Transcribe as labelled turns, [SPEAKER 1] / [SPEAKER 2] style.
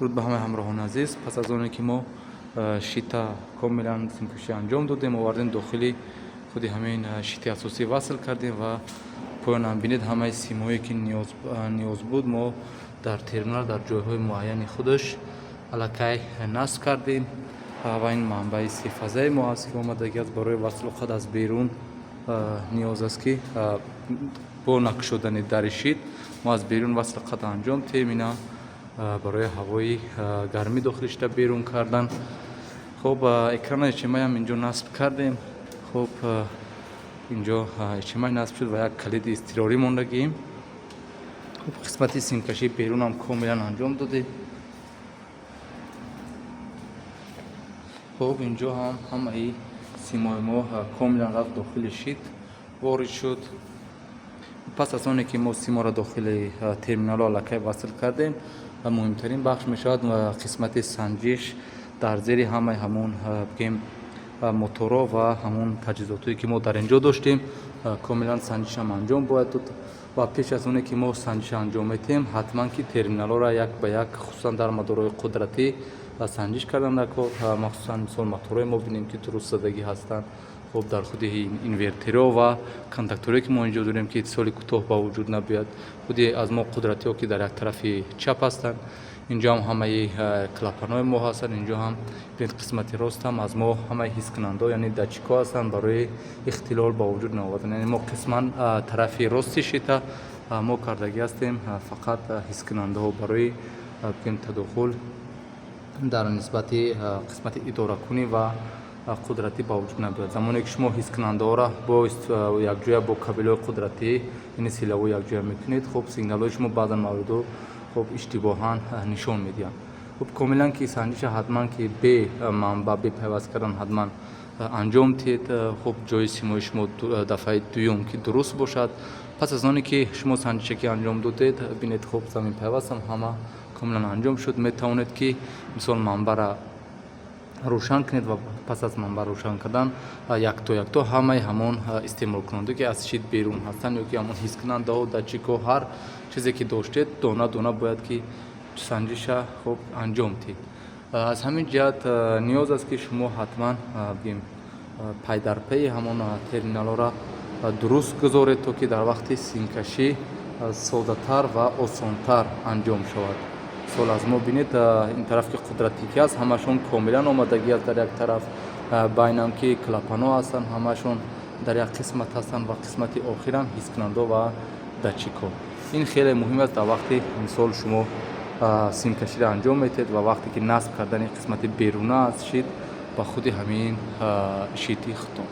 [SPEAKER 1] درود به همه همراهان عزیز. پس از اونی که ما شیتا کاملا سیمکشی انجام دادیم، آوردیم داخلی خودی همین شیتی اساسی وصل کردیم و پایان هم بینید همه سیمایی که نیاز بود ما در ترمینال در جایهای معین خودش الکی نصب کردیم و این منبع سی فضای ما است که آمدگی است برای وصل خود از بیرون. نیاز است که با نقش شدن در شیت ما از بیرون وصل خود انجام تیم اینا برای هوای گرمی داخلش تا بیرون کردن. خب اکران اجتماعی هم اینجا نصب کردیم. خب اینجا اجتماعی نصب شد و یک کلید اضطراری موندگیم. خب قسمت سیمکشی بیرون هم کاملا انجام دادیم. خب اینجا هم همه سیمای ما کاملا رفت داخل شیت وارد شد. پس از آنکه ما سیما را داخل ترمینال الکی وصل کردیم و مهمترین بخش می شود قسمت سنجش در زیر همون بگیم موتورا و همون تجهیزاتی که ما در اینجا داشتیم کاملا سنجش هم انجام باید داد. و پیش از اون که ما سنجش انجام میتیم حتما که ترمینال را یک به یک خصوصا در مدارهای قدرتی سنجش کردن در کار، مخصوصا مثلا موتورهای ما بینیم که درستگی هستند. خب در خود اینورترها و کانتاکتورایی که ما اینجا داریم که اتصال کوتاه با وجود نبیاد، خودی از ما قدرتی ها که در یک طرف چپ هستند. اینجا هم همه کلاپن‌های ما هستند. اینجا هم قسمت راست هم از ما همه حس کننده یعنی دچکا هستند برای اختلال با وجود نآوردن. یعنی ما قسما طرف راست شیتا ما کردگی هستیم فقط حس کننده ها برای تداخل در نسبت قسمت اداره کنی و قدرتی با وجود نمیاد. زمانی که شما حس کننده ها را با یک جای با کابل قدرتی یعنی سیلوی یک جای میکنید، خب سیگنال های شما بعضا موارد خب اشتباها نشان میدن. خب کاملا که سنجش حتما که به منبع پیوست کردن حتما انجام تید. خب جای سیمای شما دفعه دوم که درست باشد. پس از آنی که شما سنجش که انجام دادید ببینید خب زمین پیوست هم همه کاملا انجام شد. میتوانید که مثلا منبع را روشن کنید و پس از منبع روشن کردن یک تا همه همون استعمال کننده که از شیت بیرون هستند یا که همون حس کننده و دچکا هر چیزی که داشتید دانه باید که سنجش خوب انجام دهید. از همین جهت نیاز است که شما حتما بگیم پای در پی همون ترمینال را درست گذارید تا که در وقت سیمکشی ساده تر و آسان تر انجام شود. سال از ما بینید این طرف که قدرتی که است همشون کاملا آمادگی است. در یک طرف بینم که کلاپنا هستن همشون در یک قسمت هستن و قسمت آخر هم حس کننده و دچکا. این خیلی مهم است در وقتی مثال شما سیمکشی را انجام میتید و وقتی که نصب کردن قسمت بیرونه از شیت با خود همین شیتی ختم.